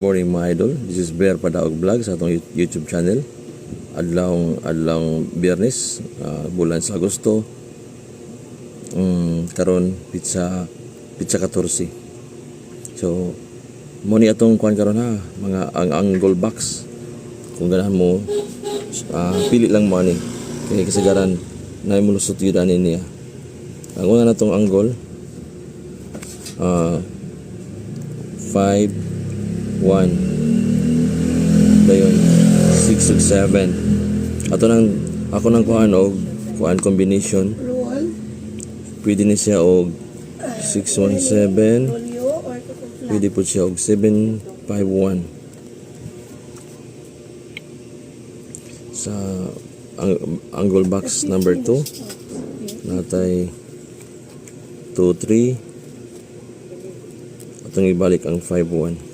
Morning mga idol, this is Bear Padaog Vlog sa atong YouTube channel. Adlawng Biyernes, bulan sa Agosto. Karon pizza 14. So mo ni atong kuan karon ha, mga ang angle box. Kung ganahan mo pili lang mo ani. Kay kasagaran na mulusot yun ani niya. Ang una natong angle 5 1 dayon 6 ug 7 ako nang kuan combination pwede ni siya og 617 pwede po siya og 751 sa angle box number 2 natay 2 3 atong ibalik ang 51.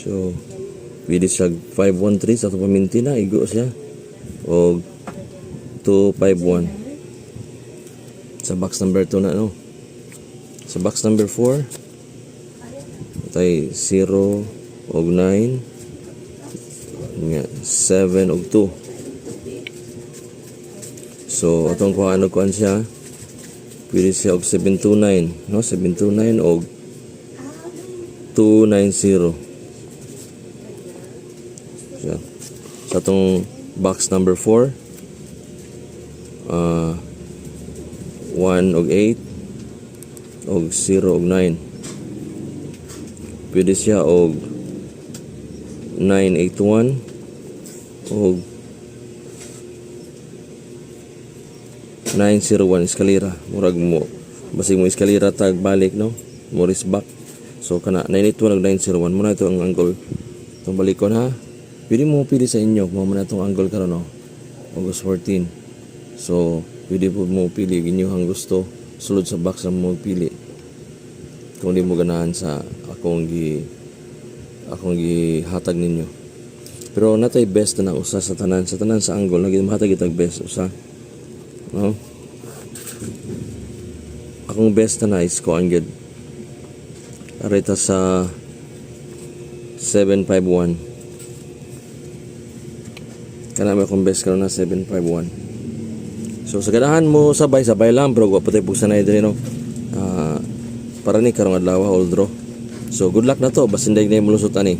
So, pwede siya 513 sa itong paminti na, igo siya. O 251. Sa box number 2 na, no? Sa box number 4, tay 0 o 9, 7 o 2. So, itong kuhaan siya, pwede siya og 729, no? 729 o 290. Sa itong box number 4 1 og 8 og 0 og 9 pwede siya og 981 og 901 eskalera murag mo basig mo eskalera tag balik no Morris back so kana 981 og 901 muna ito ang angle itong balikon ha. Pwede mo pili sa inyo kung na itong angle karon no August 14. So pwede po mo pili inyong gusto sulod sa box na mo pili kung di mo ganahan sa akong gihatag ninyo. Pero natay best na usa sa tanan sa angle lagi mahatag itag best usa no. Akong best na is ko anggid arita sa 751 kana may akong best karon na 751. So sa ganahan mo sabay lang bro wa patay pug sanay diri no. Para ni karong adlaw all draw. So good luck na to basin day na mulusot ani.